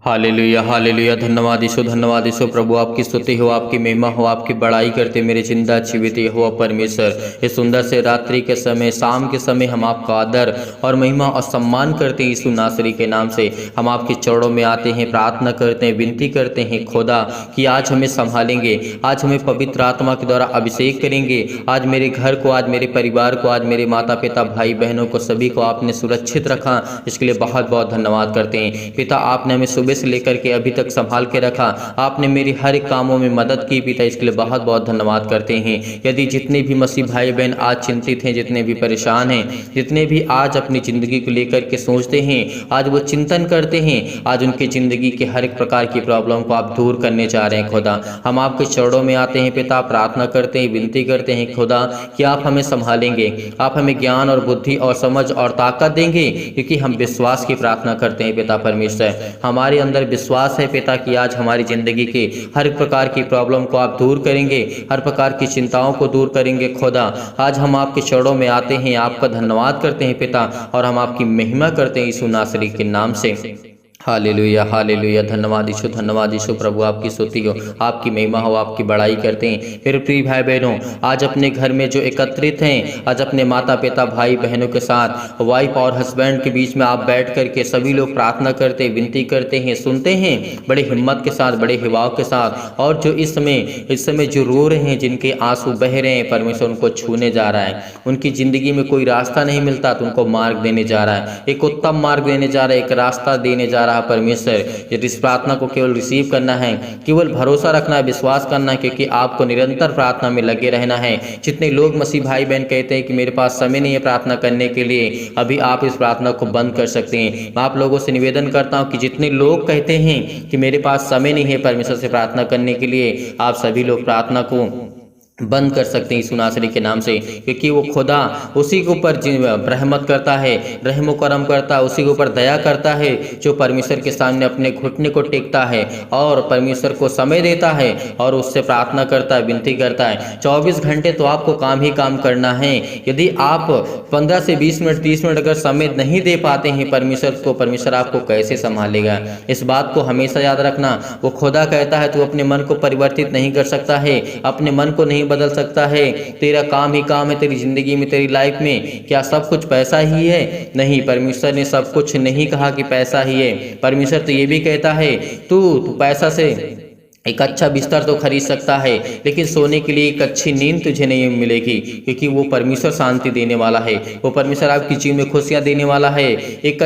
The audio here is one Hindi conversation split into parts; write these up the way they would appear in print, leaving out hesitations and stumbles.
Hallelujah hallelujah. धन्यवाद यीशु प्रभु, आपकी स्तुति हो, आपकी महिमा हो, आपकी बड़ाई करते मेरे जिंदा जीवित हो परमेश्वर। इस सुंदर से रात्रि के समय, शाम के समय हम आपका आदर और महिमा और सम्मान करते हैं। यीशु नासरी के नाम से हम आपके चरणों में आते हैं, प्रार्थना करते हैं, विनती करते हैं खुदा कि आज हमें संभालेंगे, आज हमें पवित्र आत्मा के द्वारा अभिषेक करेंगे। आज मेरे घर को, आज मेरे परिवार को, आज मेरे माता पिता भाई बहनों को, सभी को आपने सुरक्षित रखा, इसके लिए बहुत बहुत धन्यवाद करते हैं। पिता, आपने हमें सुबह से लेकर के अभी तक संभाल के रखा, आपने मेरी हर एक कामों में मदद की पिता, इसके लिए बहुत बहुत धन्यवाद करते हैं। यदि जितने भी मसीह भाई बहन आज चिंतित हैं, जितने भी परेशान हैं, जितने भी आज अपनी ज़िंदगी को लेकर के सोचते हैं, आज वो चिंतन करते हैं, आज उनकी ज़िंदगी के हर एक प्रकार की प्रॉब्लम को आप दूर करने जा रहे हैं खुदा। हम आपके चरणों में आते हैं पिता, प्रार्थना करते हैं, विनती करते हैं खुदा कि आप हमें संभालेंगे, आप हमें ज्ञान और बुद्धि और समझ और ताकत देंगे, क्योंकि हम विश्वास की प्रार्थना करते हैं पिता परमेश्वर। हमारे अंदर विश्वास है पिता कि आज हमारी ज़िंदगी के हर प्रकार की प्रॉब्लम को आप दूर करेंगे, हर प्रकार की चिंताओं को दूर करेंगे खुदा। आज हम आपके चरणों में आते हैं, आपका धन्यवाद करते हैं पिता, और हम आपकी महिमा करते हैं यीशु नासरी के नाम से। Hallelujah hallelujah. धन्यवाद यीशु प्रभु, आपकी स्तुति हो, आपकी महिमा हो, आपकी बड़ाई करते हैं। फिर प्रिय भाई बहनों, आज अपने घर में जो एकत्रित हैं, आज अपने माता पिता भाई बहनों के साथ, वाइफ और हस्बैंड के बीच में आप बैठ करके सभी लोग प्रार्थना करते, विनती करते हैं, सुनते हैं बड़े हिम्मत के साथ, बड़े हिवाव के साथ। और जो इस समय जो रो रहे हैं, जिनके आंसू बह रहे हैं, परमेश्वर उनको छूने जा रहा है। उनकी ज़िंदगी में कोई रास्ता नहीं मिलता तो उनको मार्ग देने जा रहा है, एक उत्तम मार्ग देने जा रहा है, एक रास्ता देने जा रहा है परमेश्वर। यदि इस प्रार्थना को केवल रिसीव करना है, केवल भरोसा रखना है, विश्वास करना है, क्योंकि आपको निरंतर प्रार्थना में लगे रहना है। जितने लोग मसीह भाई बहन कहते हैं कि मेरे पास समय नहीं है प्रार्थना करने के लिए, अभी आप इस प्रार्थना को बंद कर सकते हैं। मैं आप लोगों से निवेदन करता हूं कि जितने लोग कहते हैं कि मेरे पास समय नहीं है परमेश्वर से प्रार्थना करने के लिए, आप सभी लोग प्रार्थना को बंद कर सकते हैं यीशु नासरी के नाम से, क्योंकि वो खुदा उसी के ऊपर रहमत करता है, रहम करम करता है, उसी के ऊपर दया करता है जो परमेश्वर के सामने अपने घुटने को टेकता है और परमेश्वर को समय देता है और उससे प्रार्थना करता है, विनती करता है। 24 घंटे तो आपको काम ही काम करना है। यदि आप 15 से 20 मिनट 30 मिनट अगर समय नहीं दे पाते हैं परमेश्वर को, परमेश्वर आपको कैसे संभालेगा? इस बात को हमेशा याद रखना। वो खुदा कहता है तू अपने मन को परिवर्तित नहीं कर सकता है, अपने मन को नहीं बदल सकता है, तेरा काम ही काम है तेरी जिंदगी में, तेरी लाइफ में। क्या सब कुछ पैसा ही है? नहीं, परमेश्वर ने सब कुछ नहीं कहा कि पैसा ही है। परमेश्वर तो ये भी कहता है तू पैसा से एक अच्छा बिस्तर तो खरीद सकता है, लेकिन सोने के लिए एक अच्छी नींद तुझे नहीं मिलेगी, क्योंकि वो परमेश्वर शांति देने वाला है, वो परमेश्वर आपकी जीवन में खुशियां देने वाला है। एक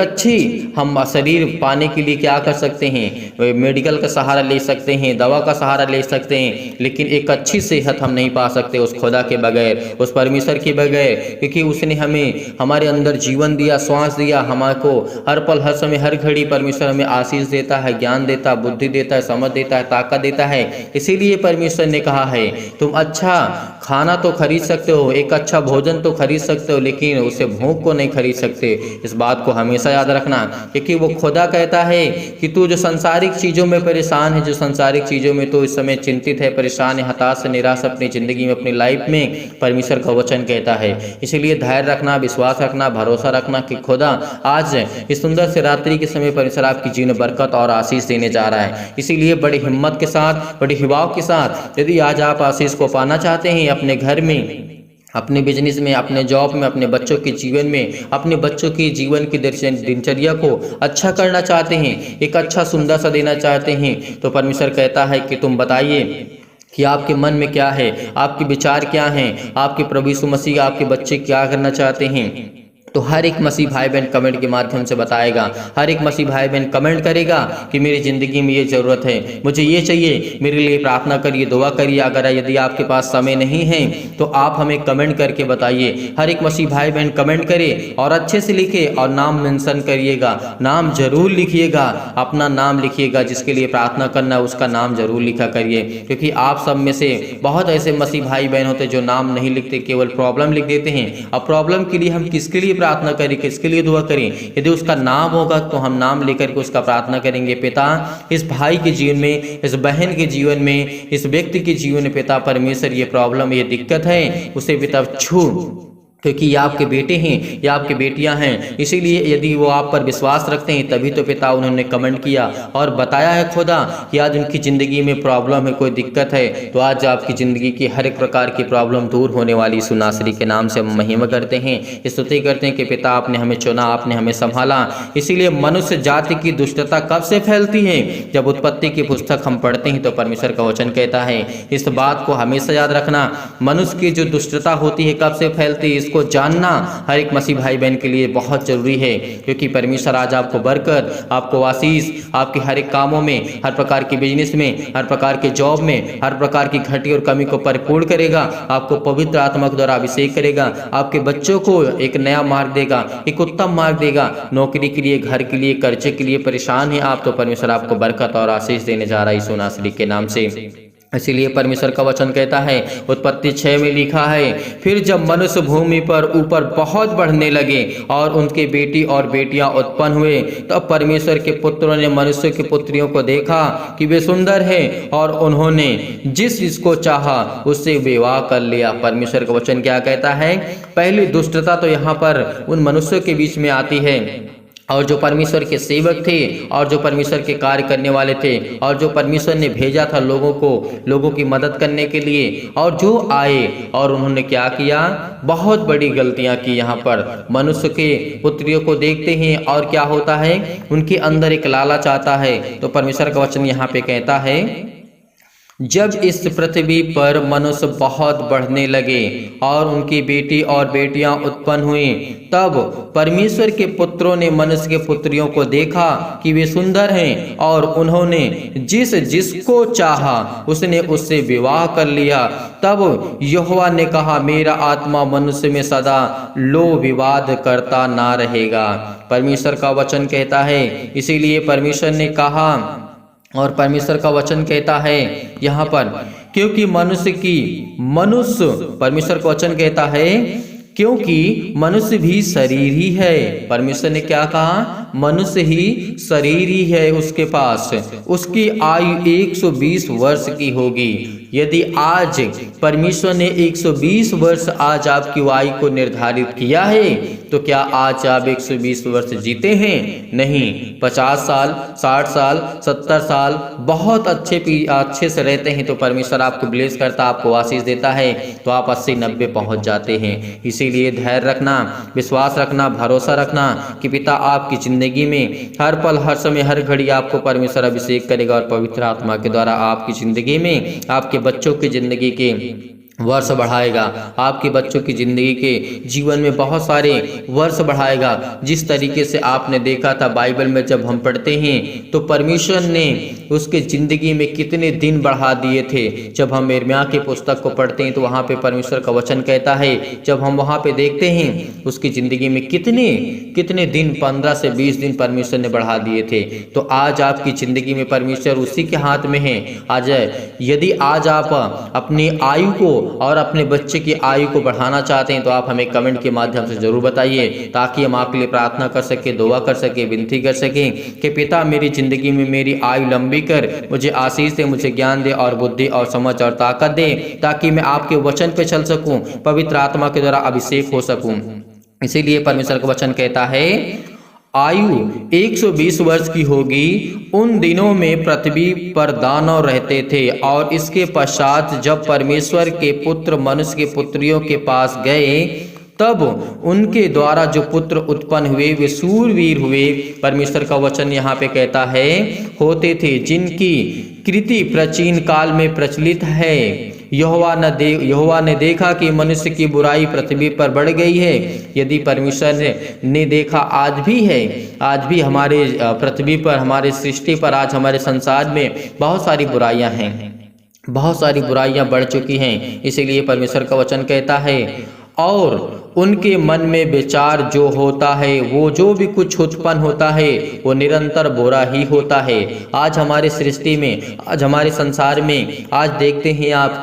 अच्छी हम शरीर पाने के लिए क्या कर सकते हैं? मेडिकल का सहारा ले सकते हैं, दवा का सहारा ले सकते हैं, लेकिन एक अच्छी सेहत हम नहीं पा सकते उस खुदा के बगैर, उस परमेश्वर के बगैर, क्योंकि उसने हमें हमारे अंदर जीवन दिया, श्वास दिया, हमको हर पल हर समय हर घड़ी परमेश्वर हमें आशीष देता है, ज्ञान देता है, बुद्धि देता है, समझ देता है, ताकत देता है। इसीलिए परमेश्वर ने कहा है तुम अच्छा खाना तो खरीद सकते हो, एक अच्छा भोजन तो खरीद सकते हो, लेकिन उसे भूख को नहीं खरीद सकते। इस बात को हमेशा याद रखना, क्योंकि वो खुदा कहता है कि तू जो संसारिक चीज़ों में परेशान है, जो संसारिक चीज़ों में तो इस समय चिंतित है, परेशान है, हताश है, निराश अपनी ज़िंदगी में, अपनी लाइफ में, परमेश्वर का वचन कहता है। इसीलिए धैर्य रखना, विश्वास रखना, भरोसा रखना कि खुदा आज इस सुंदर से रात्रि के समय परमेश्वर आपकी जीवन में बरकत और आशीष देने जा रहा है। इसीलिए बड़ी हिम्मत के साथ, बड़े हिवाव के साथ, यदि आज आप आशीष को पाना चाहते हैं अपने घर में, अपने बिजनेस में, अपने जॉब में, अपने बच्चों के जीवन में, अपने बच्चों की जीवन की दिनचर्या को अच्छा करना चाहते हैं, एक अच्छा सुंदर सा देना चाहते हैं, तो परमेश्वर कहता है कि तुम बताइए कि आपके मन में क्या है, आपके विचार क्या हैं, आपके प्रभु यीशु मसीह आपके बच्चे क्या करना चाहते हैं। तो हर एक मसीह भाई बहन कमेंट के माध्यम से बताएगा, हर एक मसीह भाई बहन कमेंट करेगा कि मेरी ज़िंदगी में ये ज़रूरत है, मुझे ये चाहिए, मेरे लिए प्रार्थना करिए, दुआ करिए। अगर यदि आपके पास समय नहीं है तो आप हमें कमेंट करके बताइए। हर एक मसीह भाई बहन कमेंट करे और अच्छे से लिखे और नाम मेंशन करिएगा, नाम जरूर लिखिएगा, अपना नाम लिखिएगा, जिसके लिए प्रार्थना करना उसका नाम जरूर लिखा करिए, क्योंकि आप सब में से बहुत ऐसे मसीह भाई बहन होते जो नाम नहीं लिखते, केवल प्रॉब्लम लिख देते हैं। अब प्रॉब्लम के लिए हम किसके लिए प्रार्थना करें, किसके लिए दुआ करें? यदि उसका नाम होगा तो हम नाम लेकर के उसका प्रार्थना करेंगे। पिता, इस भाई के जीवन में, इस बहन के जीवन में, इस व्यक्ति के जीवन में पिता परमेश्वर ये प्रॉब्लम, ये दिक्कत है, उसे पिता छू क्योंकि ये आपके बेटे हैं या आपकी बेटियां हैं। इसीलिए यदि वो आप पर विश्वास रखते हैं तभी तो पिता उन्होंने कमेंट किया और बताया है खुदा कि आज उनकी ज़िंदगी में प्रॉब्लम है, कोई दिक्कत है, तो आज आपकी ज़िंदगी की हर एक प्रकार की प्रॉब्लम दूर होने वाली यीशु नासरी के नाम से हम महिमा करते हैं, स्तुति करते हैं कि पिता आपने हमें चुना, आपने हमें संभाला। इसीलिए मनुष्य जाति की दुष्टता कब से फैलती है? जब उत्पत्ति की पुस्तक हम पढ़ते हैं तो परमेश्वर का वचन कहता है, इस बात को हमेशा याद रखना, मनुष्य की जो दुष्टता होती है कब से फैलती है, इसको जानना हर एक मसीह भाई बहन के लिए बहुत जरूरी है। क्योंकि परमेश्वर आज आपको बरकत, आपको आशीष, आपके हर एक कामों में, हर प्रकार के बिजनेस में, हर प्रकार के जॉब में, हर प्रकार की घटी और कमी को परिपूर्ण करेगा, आपको पवित्र आत्मा के द्वारा अभिषेक करेगा, आपके बच्चों को एक नया मार्ग देगा, एक उत्तम मार्ग देगा। नौकरी के लिए, घर के लिए, कर्जे के लिए परेशान है आप, तो परमेश्वर आपको बरकत और आशीष देने जा रहा है यीशु नासरी के नाम से। इसीलिए परमेश्वर का वचन कहता है, उत्पत्ति 6 में लिखा है, फिर जब मनुष्य भूमि पर ऊपर बहुत बढ़ने लगे और उनके बेटी और बेटियां उत्पन्न हुए, तब परमेश्वर के पुत्रों ने मनुष्य की पुत्रियों को देखा कि वे सुंदर हैं और उन्होंने जिस जिसको चाहा उससे विवाह कर लिया। परमेश्वर का वचन क्या कहता है? पहली दुष्टता तो यहाँ पर उन मनुष्यों के बीच में आती है, और जो परमेश्वर के सेवक थे और जो परमेश्वर के कार्य करने वाले थे और जो परमेश्वर ने भेजा था लोगों की मदद करने के लिए, और जो आए और उन्होंने क्या किया? बहुत बड़ी गलतियां की। यहाँ पर मनुष्य के पुत्रियों को देखते हैं और क्या होता है? उनके अंदर एक लालच आता है। तो परमेश्वर का वचन यहाँ पे कहता है, जब इस पृथ्वी पर मनुष्य बहुत बढ़ने लगे और उनकी बेटी और बेटियां उत्पन्न हुई, तब परमेश्वर के पुत्रों ने मनुष्य के पुत्रियों को देखा कि वे सुंदर हैं और उन्होंने जिस जिसको चाहा उसने उससे विवाह कर लिया। तब यहोवा ने कहा, मेरा आत्मा मनुष्य में सदा लो विवाद करता ना रहेगा। परमेश्वर का वचन कहता है, इसीलिए परमेश्वर ने कहा, और परमेश्वर का वचन कहता है यहाँ पर, क्योंकि परमेश्वर का वचन कहता है, क्योंकि मनुष्य भी शरीर ही है। परमेश्वर ने क्या कहा? मनुष्य ही शरीर ही है उसके पास, उसकी आयु 120 वर्ष की होगी। यदि आज परमेश्वर ने 120 वर्ष आज आपकी आयु को निर्धारित किया है, तो क्या आज आप 120 वर्ष जीते हैं? नहीं, 50 साल, 60 साल, 70 साल बहुत अच्छे से रहते हैं तो परमेश्वर आपको ब्लेस करता, आपको आशीष देता है, तो आप 80-90 पहुंच जाते हैं। इसीलिए धैर्य रखना, विश्वास रखना, भरोसा रखना कि पिता आपकी जिंदगी में हर पल, हर समय, हर घड़ी आपको परमेश्वर अभिषेक करेगा और पवित्र आत्मा के द्वारा आपकी जिंदगी में, आपके बच्चों की जिंदगी के वर्ष बढ़ाएगा, आपके बच्चों की ज़िंदगी के जीवन में बहुत सारे वर्ष बढ़ाएगा। जिस तरीके से आपने देखा था बाइबल में जब हम पढ़ते हैं तो परमेश्वर ने उसके ज़िंदगी में कितने दिन बढ़ा दिए थे। जब हम यिर्मयाह की पुस्तक को पढ़ते हैं तो वहाँ पे परमेश्वर का वचन कहता है, जब हम वहाँ पे देखते हैं उसकी ज़िंदगी में कितने दिन, 15 से 20 दिन परमेश्वर ने बढ़ा दिए थे। तो आज आपकी ज़िंदगी में परमेश्वर उसी के हाथ में है। आज यदि आज आप अपनी आयु को और अपने बच्चे की आयु को बढ़ाना चाहते हैं तो आप हमें कमेंट के माध्यम से जरूर बताइए, ताकि हम आपके लिए प्रार्थना कर सके, दुआ कर सके, विनती कर सकें कि पिता मेरी ज़िंदगी में मेरी आयु लंबी कर, मुझे आशीष दे, मुझे ज्ञान दे और बुद्धि और समझ और ताकत दे, ताकि मैं आपके वचन पे चल सकूं, पवित्र आत्मा के द्वारा अभिषेक हो सकूं। इसीलिए परमेश्वर का वचन कहता है, आयु 120 वर्ष की होगी। उन दिनों में पृथ्वी पर दानव रहते थे, और इसके पश्चात जब परमेश्वर के पुत्र मनुष्य के पुत्रियों के पास गए, तब उनके द्वारा जो पुत्र उत्पन्न हुए वे शूरवीर हुए। परमेश्वर का वचन यहाँ पे कहता है, होते थे, जिनकी कृति प्राचीन काल में प्रचलित है। यहोवा ने देखा कि मनुष्य की बुराई पृथ्वी पर बढ़ गई है। यदि परमेश्वर ने देखा, आज भी है, आज भी हमारे पृथ्वी पर, हमारे सृष्टि पर, आज हमारे संसार में बहुत सारी बुराइयां हैं, बहुत सारी बुराइयां बढ़ चुकी हैं। इसीलिए परमेश्वर का वचन कहता है, और उनके मन में विचार जो होता है, वो जो भी कुछ उत्पन्न होता है वो निरंतर बुरा ही होता है। आज हमारी सृष्टि में, आज हमारे संसार में, आज देखते हैं आप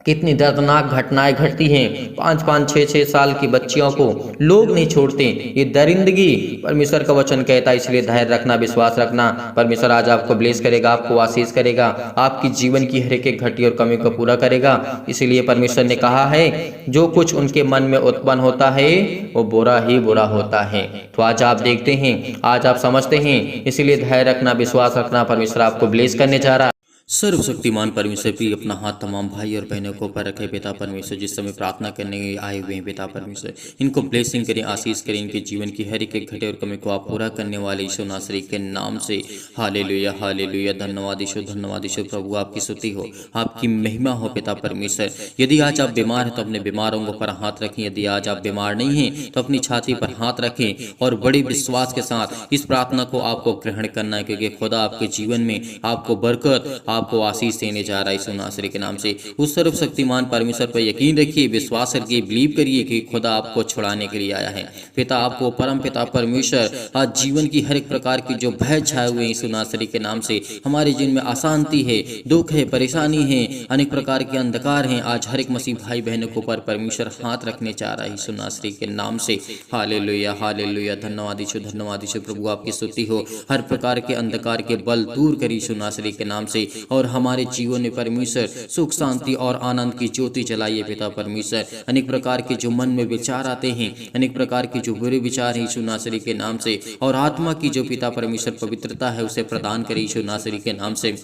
कितनी दर्दनाक घटनाएं घटती हैं। 5-5, 6-6 साल की बच्चियों को लोग नहीं छोड़ते। ये दरिंदगी परमेश्वर का वचन कहता है, इसलिए धैर्य रखना, विश्वास रखना। परमेश्वर आज आपको ब्लेस करेगा, आपको आशीष करेगा, आपकी जीवन की हर एक घटी और कमी को पूरा करेगा। इसीलिए परमेश्वर ने कहा है, जो कुछ उनके मन में उत्पन्न होता है वो बुरा ही बुरा होता है। तो आज आप देखते हैं, आज आप समझते हैं, इसीलिए धैर्य रखना, विश्वास रखना। परमेश्वर आपको ब्लेस करने जा रहा है। सर्वशक्तिमान परमेश्वर भी अपना हाथ तमाम भाई और बहनों को ऊपर रखे। पिता परमेश्वर जिस समय प्रार्थना करने आए हुए हैं, पिता परमेश्वर इनको ब्लेसिंग करें, आशीष करें, इनके जीवन की हर एक घटे और कमी को आप पूरा करने वाले यीशु नासरी के नाम से हालेलुया हालेलुया। धन्यवाद यीशु, धन्यवाद यीशु। प्रभु आपकी स्तुति हो, आपकी महिमा हो पिता परमेश्वर। यदि आज आप बीमार हैं तो अपने बीमारों पर हाथ रखें। यदि आज आप बीमार नहीं हैं तो अपनी छाती पर हाथ रखें और बड़े विश्वास के साथ इस प्रार्थना को आपको ग्रहण करना है, क्योंकि खुदा आपके जीवन में आपको बरकत, आपको आशीष देने जा रहा है यीशु नासरी के नाम से। उस सर्वशक्तिमान परमेश्वर पर यकीन रखिए, विश्वास करिए, बिलीव करिए कि खुदा आपको छुड़ाने के लिए आया है। पिता आपको परम पिता परमेश्वर आज जीवन की हर एक प्रकार की जो भय छाए हुए यीशु नासरी के नाम से, हमारे जीवन में अशांति है, दुख है, परेशानी है, अनेक प्रकार के अंधकार हैं, आज हर एक मसीह भाई बहनों को पर परमेश्वर हाथ रखने चाह रहा है यीशु नासरी के नाम से। Hallelujah hallelujah. धन्यवाद यीशु, धन्यवाद यीशु। प्रभु आपकी स्तुति हो। हर प्रकार के अंधकार के बल दूर करी यीशु नासरी के नाम से, और हमारे जीवन में परमेश्वर सुख शांति और आनंद की ज्योति जलाइए पिता परमेश्वर। अनेक प्रकार के जो मन में विचार आते हैं, अनेक प्रकार के जो बुरे विचार हैं यीशु नासरी के नाम से, और आत्मा की जो पिता परमेश्वर पवित्रता है उसे प्रदान करे यीशु नासरी के नाम से।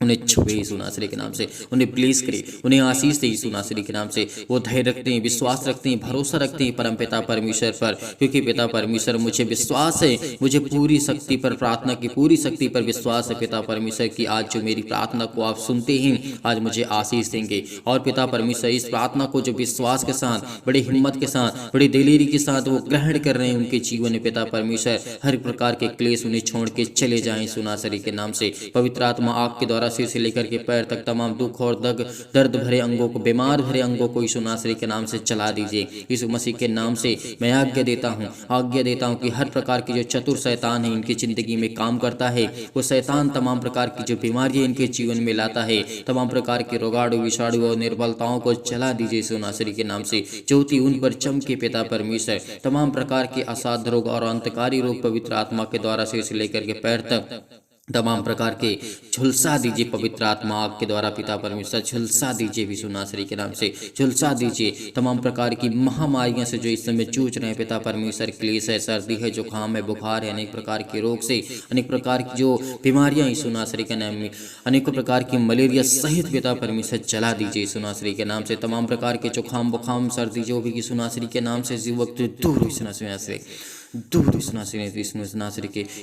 उन्हें छुए यीशु नासरी के नाम से, उन्हें ब्लेस करे, उन्हें आशीष दे यीशु नासरी के नाम से। वो धैर्य रखते हैं, विश्वास रखते हैं, भरोसा रखते हैं परम पिता परमेश्वर पर, क्योंकि पिता परमेश्वर मुझे विश्वास है, मुझे पूरी शक्ति पर, प्रार्थना की पूरी शक्ति पर विश्वास है पिता परमेश्वर की आज जो मेरी प्रार्थना को आप सुनते हैं आज मुझे आशीष देंगे। और पिता परमेश्वर इस प्रार्थना को जो विश्वास के साथ, बड़ी हिम्मत के साथ, बड़ी दिलेरी के साथ वो ग्रहण कर रहे हैं, उनके जीवन में पिता परमेश्वर हर प्रकार के क्लेश उन्हें छोड़ के चले जाएं यीशु नासरी के नाम से। पवित्र आत्मा आग के द्वारा सिर से लेकर के पैर तक तमाम दुख और दर्द भरे अंगों को, बीमार भरे अंगों को यीशु नासरी के नाम से चला दीजिए। यीशु मसीह के नाम से मैं आज्ञा देता हूँ कि हर प्रकार की जो चतुर शैतान है इनकी जिंदगी में काम करता है, वो शैतान तमाम प्रकार की जो बीमारियां इनके जीवन में लाता है, तमाम प्रकार के रोगाणु विषाणु और निर्बलताओं को चला दीजिए यीशु नासरी के नाम से। ज्योति उन पर चमके पिता परमेश्वर। तमाम प्रकार के असाध्य रोग और अंतकारी रोग पवित्र आत्मा के द्वारा सिर से लेकर के पैर तक तमाम प्रकार के झुलसा दीजिए पवित्र आत्मा आग के द्वारा पिता परमेश्वर। झुलसा दीजिए यीशु नासरी के नाम से, झुलसा दीजिए तमाम प्रकार की महामारियां से जो इस समय जूझ रहे हैं पिता परमेश्वर। क्लेश है, सर्दी है, जुकाम है, बुखार है, अनेक प्रकार के रोग से, अनेक प्रकार की जो बीमारियां यीशु नासरी के नाम में, अनेकों प्रकार की मलेरिया सहित पिता परमेश्वर चला दीजिए यीशु नासरी के नाम से। तमाम प्रकार के जुकाम बुखाम सर्दी जो भी यीशु नासरी के नाम से इस वक्त दूर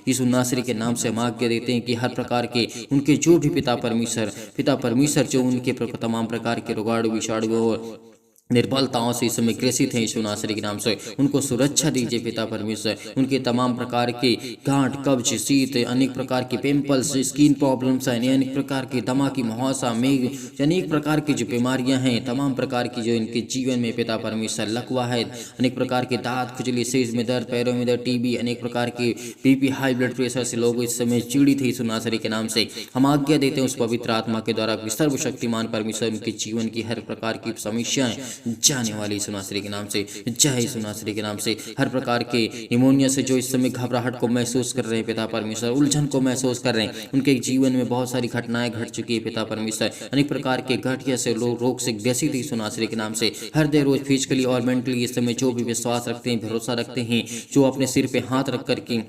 यीशु नासरी के नाम से हम आज्ञा देते हैं कि हर प्रकार के उनके जो भी पिता परमेश्वर जो उनके तमाम प्रकार के रोगाणु विषाणु और निर्बलताओं से इस समय ग्रसित हैं यीशु नासरी के नाम से, उनको सुरक्षा दीजिए पिता परमेश्वर। उनके तमाम प्रकार के गांठ, कब्ज, शीत, अनेक प्रकार के पिंपल्स, स्किन प्रॉब्लम्स हैं, अनेक प्रकार के दमा की मुहासा, मेघ, अनेक प्रकार की जो बीमारियां हैं, तमाम प्रकार की जो इनके जीवन में पिता परमेश्वर लकवा है, अनेक प्रकार के दांत, खुजली, सिर में दर्द, पैरों में दर्द, टीबी, अनेक प्रकार के बीपी, हाई ब्लड प्रेशर से लोग इस समय पीड़ित है यीशु नासरी के नाम से। हम आज्ञा देते हैं उस पवित्र आत्मा के द्वारा सर्वशक्तिमान परमेश्वर उनके जीवन की हर प्रकार की समस्याएं जाने वाली यीशु नासरी के नाम से, जय यीशु नासरी के नाम से। हर प्रकार के निमोनिया से जो इस समय घबराहट को महसूस कर रहे हैं पिता परमेश्वर, उलझन को महसूस कर रहे हैं, उनके जीवन में बहुत सारी घटनाएं घट चुकी है पिता परमेश्वर। अनेक प्रकार के गठिया से रोग से ग्रसित यीशु नासरी के नाम से। हर देर रोज फिजिकली और मेंटली इस समय जो भी विश्वास रखते हैं, भरोसा रखते हैं, जो अपने सिर पे हाथ रख करके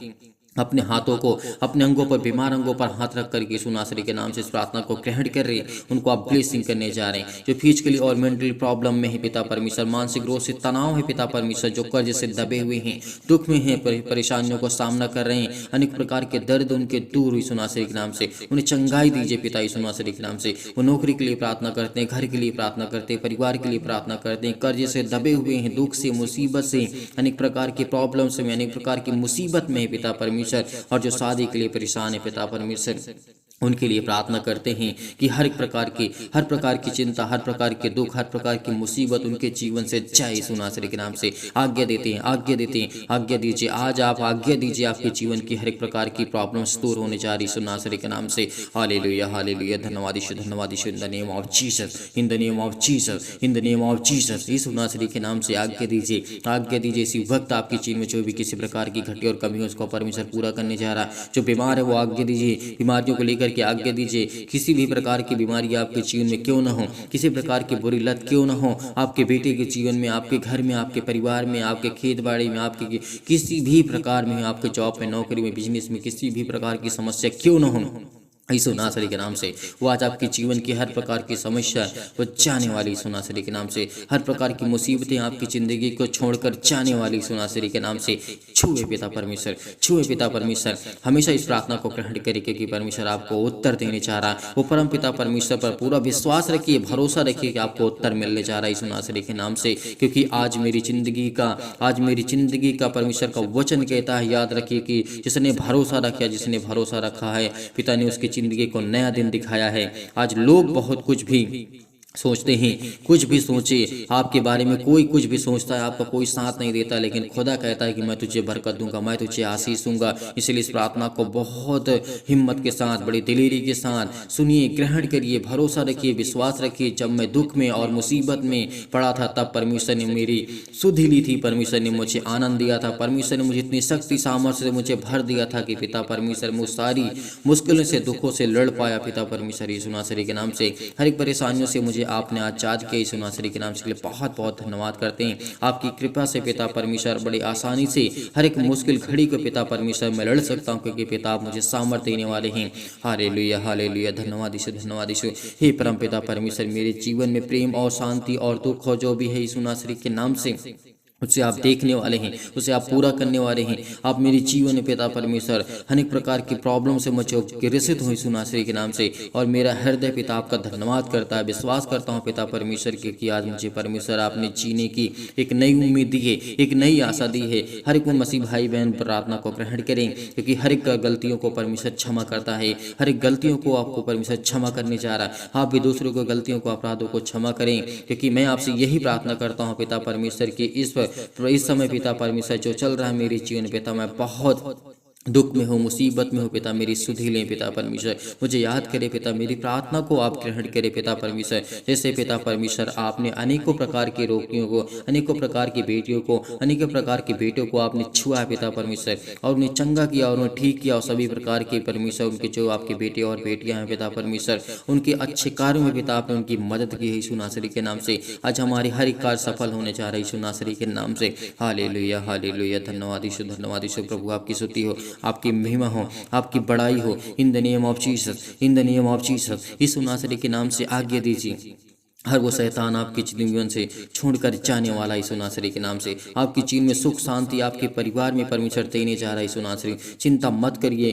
अपने हाथों को अपने अंगों पर, बीमार अंगों पर हाथ रख कर यीशु नासरी के नाम से इस प्रार्थना को ग्रहण कर रहे हैं, उनको आप ब्लेसिंग करने जा रहे हैं। जो फिजिकली और मेंटली प्रॉब्लम में है पिता परमेश्वर, मानसिक रोग से तनाव है पिता परमेश्वर, जो कर्ज से दबे हुए हैं, दुख में हैं, परेशानियों को सामना कर रहे हैं, अनेक प्रकार के दर्द उनके दूर यीशु नासरी के नाम से, उन्हें चंगाई दीजिए पिता यीशु नासरी के नाम से। वो नौकरी के लिए प्रार्थना करते हैं, घर के लिए प्रार्थना करते हैं, परिवार के लिए प्रार्थना करते हैं, कर्ज से दबे हुए हैं, दुख से, मुसीबत से, अनेक प्रकार की प्रॉब्लम्स में, अनेक प्रकार की मुसीबत में है पिता परमेश्वर, और जो शादी के लिए परेशान है पिता परमेश्वर, उनके लिए प्रार्थना करते हैं कि हर प्रकार की चिंता, हर प्रकार के दुख, हर प्रकार की मुसीबत उनके जीवन से जाए। यीशु नासरी के नाम से आज्ञा देते हैं, आज्ञा दीजिए। आज आप आज्ञा दीजिए, आपके जीवन की हर एक प्रकार की प्रॉब्लम्स दूर होने जा रही। यीशु नासरी के नाम से हालेलुया, हालेलुया। धन्यवाद Yeshu, in the name of Jesus, in the name of Jesus, in the name of Jesus. Yeshu नासरी के नाम से आज्ञा दीजिए। इसी वक्त आपके जीवन में जो भी किसी प्रकार की घटी और कमी, उसको परमेश्वर पूरा करने जा रहा। जो बीमार है वो आज्ञा दीजिए, बीमारियों को लेकर की आज्ञा दीजिए। किसी भी प्रकार की बीमारी आपके जीवन में क्यों ना हो, किसी प्रकार की बुरी लत क्यों ना हो, आपके बेटे के जीवन में, आपके घर में, आपके परिवार में, आपके खेत बाड़ी में, आपके किसी भी प्रकार में, आपके जॉब में, नौकरी में, बिजनेस में किसी भी प्रकार की समस्या क्यों ना हो, यीशु नासरी के नाम से वो आज आपके जीवन की हर प्रकार की समस्या वो जाने वाली। यीशु नासरी के नाम से हर प्रकार की मुसीबतें आपकी ज़िंदगी को छोड़कर जाने वाली। यीशु नासरी के नाम से छुए पिता परमेश्वर, छुए पिता परमेश्वर। हमेशा इस प्रार्थना को ग्रहण करिए, क्योंकि परमेश्वर आपको उत्तर देने चाह रहा। वो परम पिता परमेश्वर पर पूरा विश्वास रखिए, भरोसा रखिए कि आपको उत्तर मिलने जा रहा है यीशु नासरी के नाम से। क्योंकि आज मेरी ज़िंदगी का परमेश्वर का वचन कहता है, याद रखिए कि जिसने भरोसा रखा है, पिता ने उसकी जिंदगी को नया दिन दिखाया है। आज लोग बहुत कुछ भी सोचते हैं, कुछ भी सोचे आपके बारे में, कोई कुछ भी सोचता है, आपका कोई साथ नहीं देता, लेकिन खुदा कहता है कि मैं तुझे बरकत दूंगा, मैं तुझे आशीष दूंगा। इसलिए इस प्रार्थना को बहुत हिम्मत के साथ, बड़ी दिलेरी के साथ सुनिए, ग्रहण करिए, भरोसा रखिए, विश्वास रखिए। जब मैं दुख में और मुसीबत में पड़ा था, तब परमेश्वर ने मेरी सुधि ली थी, परमेश्वर ने मुझे आनंद दिया था, परमेश्वर ने मुझे इतनी शक्ति सामर्थ्य से मुझे भर दिया था कि पिता परमेश्वर मुझ सारी मुश्किलों से, दुखों से लड़ पाया। पिता परमेश्वर यीशु नासरी के नाम से हर एक परेशानियों से मुझे आपने आजाद किया। यीशु नासरी के नाम से लिए बहुत बहुत धन्यवाद करते हैं। आपकी कृपा से पिता परमेश्वर बड़ी आसानी से हर एक मुश्किल घड़ी को पिता परमेश्वर मैं लड़ सकता हूं, क्योंकि पिता आप मुझे सामर्थ्य देने वाले हैं। Hallelujah, hallelujah. धन्यवाद यीशु। हे परम पिता परमेश्वर, मेरे जीवन में प्रेम और शांति और दुख हो जो भी है, यीशु नासरी के नाम से उसे आप देखने वाले हैं, उसे आप पूरा करने वाले हैं। आप मेरे जीवन में पिता परमेश्वर अनेक प्रकार की प्रॉब्लम से मुझे ग्रसित हुई यीशु नासरी के नाम से, और मेरा हृदय पिता आपका धन्यवाद करता है। विश्वास करता हूँ पिता परमेश्वर के कि आज मुझे परमेश्वर आपने जीने की एक नई उम्मीद दी है, एक नई आशा दी है। हर एक मसीह भाई बहन प्रार्थना को ग्रहण करें, क्योंकि हर एक गलतियों को परमेश्वर क्षमा करता है। हर एक गलतियों को आपको परमेश्वर क्षमा करने जा रहा है। आप भी दूसरों को गलतियों को, अपराधों को क्षमा करें, क्योंकि मैं आपसे यही प्रार्थना करता हूँ पिता परमेश्वर की इस समय पिता परमेश्वर जो चल रहा है मेरे जीवन पिता, मैं बहुत दुख में हो, मुसीबत में हो पिता, मेरी सुधि लें पिता परमेश्वर। मुझे याद करे पिता, मेरी प्रार्थना को आप ग्रहण करें पिता परमेश्वर। जैसे पिता परमेश्वर आपने अनेकों प्रकार के रोगियों को, अनेकों प्रकार की बेटियों को, अनेकों प्रकार के बेटों को आपने छुआ पिता परमेश्वर, और उन्हें चंगा किया और उन्हें ठीक किया। और सभी प्रकार के परमेश्वर उनके जो आपके बेटे और बेटियां हैं पिता परमेश्वर, उनके अच्छे कार्यों में पिता आपने उनकी मदद की है यीशु नासरी के नाम से। आज हमारे हर एक कार्य सफल होने जा रहा है यीशु नासरी के नाम से। Hallelujah, hallelujah. धन्यवाद यीशु प्रभु, आपकी स्तुति हो, आपकी महिमा हो, आपकी बड़ाई हो। In the name of Jesus, in the name of Jesus. Yeshu नासरी के नाम से आज्ञा दीजिए, हर वो शैतान आपके जीवन से छोड़कर जाने वाला यीशु नासरी के नाम से। आपकी जीवन में सुख शांति आपके परिवार में परमेश्वर देने जा रहा है यीशु नासरी। चिंता मत करिए,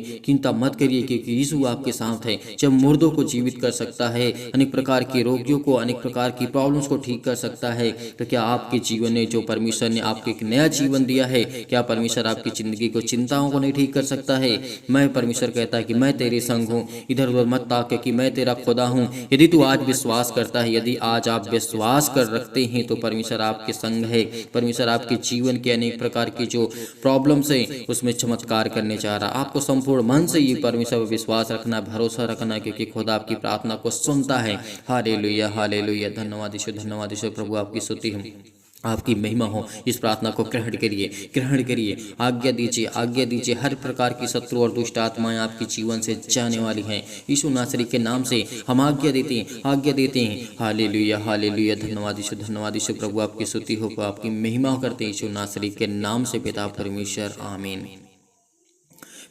क्योंकि यीशु आपके साथ है। जब मुर्दों को जीवित कर सकता है, अनेक प्रकार के रोगियों को, अनेक प्रकार की प्रॉब्लम्स को ठीक कर सकता है, तो क्या आपके जीवन में जो परमेश्वर ने आपको एक नया जीवन दिया है, क्या परमेश्वर आपकी जिंदगी को, चिंताओं को नहीं ठीक कर सकता है? मैं परमेश्वर कहता है कि मैं तेरे संग हूँ, इधर उधर मत ताक, क्योंकि मैं तेरा खुदा हूँ। यदि तू आज विश्वास करता है, यदि आज आप विश्वास कर रखते हैं, तो परमेश्वर आपके संग है। परमेश्वर आपके जीवन के अनेक प्रकार की जो प्रॉब्लम्स है उसमें चमत्कार करने जा रहा। आपको संपूर्ण मन से ये परमेश्वर पर विश्वास रखना, भरोसा रखना, क्योंकि खुदा आपकी प्रार्थना को सुनता है। Hallelujah, hallelujah. धन्यवाद यीशु प्रभु, आपकी स्तुति हो, आपकी महिमा हो। इस प्रार्थना को ग्रहण करिए। आज्ञा दीजिए। हर प्रकार की शत्रु और दुष्ट आत्माएं आपके जीवन से जाने वाली हैं यीशु नासरी के नाम से। हम आज्ञा देते हैं। Hallelujah, hallelujah. धन्यवाद यीशु प्रभु, आपकी स्तुति हो, आपकी महिमा करते हैं यीशु नासरी के नाम से पिता परमेश्वर, आमीन।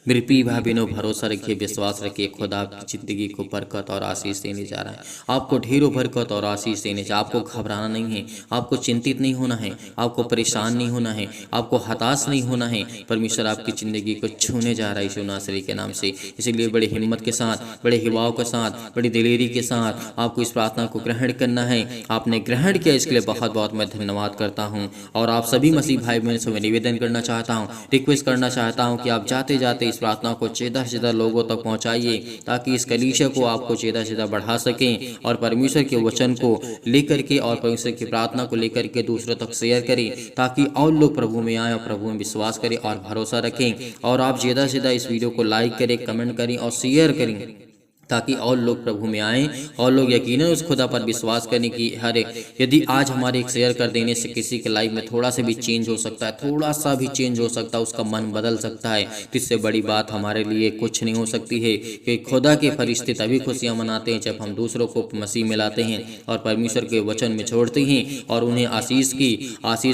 मेरे प्रिय भाई बहनों, भरोसा रखिए, विश्वास रखिए, खुदा आपकी जिंदगी को बरकत और आशीष देने जा रहा है। आपको ढेरों बरकत और आशीष देने जा। आपको घबराना नहीं है, आपको चिंतित नहीं होना है, आपको परेशान नहीं होना है, आपको हताश नहीं होना है। परमेश्वर आपकी जिंदगी को छूने जा रहा है यीशु नासरी के नाम से। इसीलिए बड़ी हिम्मत के साथ, बड़े हिवाओं के साथ, बड़ी दिलेरी के साथ आपको इस प्रार्थना को ग्रहण करना है। आपने ग्रहण किया, इसके लिए बहुत बहुत मैं धन्यवाद करता हूँ। और आप सभी मसीह भाई बहनों से मैं निवेदन करना चाहता हूँ, रिक्वेस्ट करना चाहता हूँ कि आप जाते जाते इस प्रार्थना को ज़्यादा से ज़्यादा लोगों तक पहुँचाइए, ताकि इस कलीसिया को आपको ज़्यादा से ज़्यादा बढ़ा सकें और परमेश्वर के वचन को लेकर के और परमेश्वर की प्रार्थना को लेकर के दूसरों तक शेयर करें, ताकि और लोग प्रभु में आएँ और प्रभु में विश्वास करें और भरोसा रखें। और आप ज़्यादा से ज़्यादा इस वीडियो को लाइक करें, कमेंट करें और शेयर करें, ताकि और लोग प्रभु में आएँ और लोग यकीनन उस खुदा पर विश्वास करें कि हर एक यदि आज हमारे एक शेयर कर देने से किसी के लाइफ में थोड़ा सा भी चेंज हो सकता है, थोड़ा सा भी चेंज हो सकता है, उसका मन बदल सकता है, तो इससे बड़ी बात हमारे लिए कुछ नहीं हो सकती है। कि खुदा के फरिश्ते तभी खुशियाँ मनाते हैं जब हम दूसरों को मसीह में लाते हैं और परमेश्वर के वचन में छोड़ते हैं और उन्हें आशीष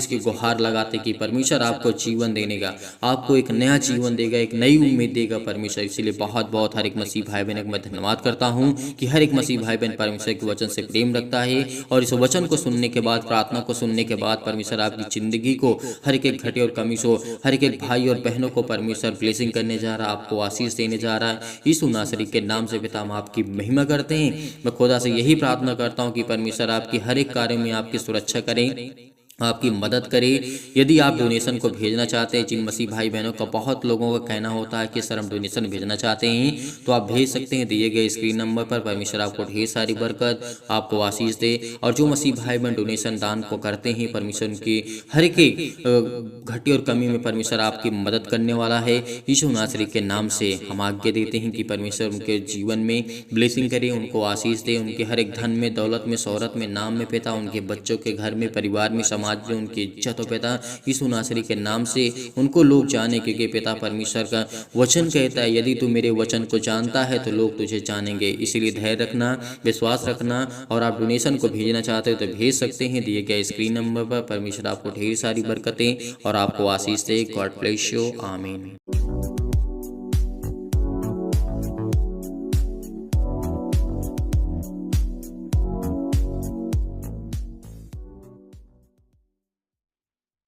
की गुहार लगाते कि परमेश्वर आपको जीवन देने का, आपको एक नया जीवन देगा, एक नई उम्मीद देगा परमेश्वर। इसीलिए बहुत बहुत हर एक मसीह भाई बहन को मैं धन्यवाद करता हूं कि हर एक मसीह भाई बहन परमेश्वर के वचन से प्रेम रखता है और इस वचन को सुनने के बाद, प्रार्थना को सुनने के बाद परमेश्वर आपकी जिंदगी को, हर एक घटे और कमी से हर एक भाई और बहनों को परमेश्वर ब्लेसिंग करने जा रहा है, आपको आशीष देने जा रहा है। यीशु नासरी के नाम से पिता हम आपकी महिमा करते हैं। मैं खुदा से यही प्रार्थना करता हूँ कि परमेश्वर आपकी हर एक कार्य में आपकी सुरक्षा करें, आपकी मदद करे। यदि आप डोनेशन को भेजना चाहते हैं, जिन मसीह भाई बहनों का बहुत लोगों का कहना होता है कि सर हम डोनेशन भेजना चाहते हैं, तो आप भेज सकते हैं दिए गए स्क्रीन नंबर पर। परमेश्वर आपको ढेर सारी बरकत, आपको आशीष दे। और जो मसीह भाई बहन डोनेशन दान को करते हैं, परमेश्वर उनकी हर एक घटी और कमी में परमेश्वर आपकी मदद करने वाला है। यीशु नासरी के नाम से हम आज्ञा देते हैं कि परमेश्वर उनके जीवन में ब्लेसिंग करे, उनको आशीष दे, उनके हर एक धन में, दौलत में, शोहरत में, नाम में पिता, उनके बच्चों के घर में, परिवार में, समाज में उनकी इज्जत हो पिता। यीशु नासरी के नाम से उनको लोग जाने, क्योंकि पिता परमेश्वर का वचन कहता है यदि तू मेरे वचन को जानता है तो लोग तुझे जानेंगे। इसीलिए धैर्य रखना, विश्वास रखना। और आप डोनेशन को भेजना चाहते हो तो भेज सकते हैं दिए गए स्क्रीन नंबर पर। परमेश्वर आपको ढेर सारी बरकतें और आपको आशीष दे। God bless you. आमीन।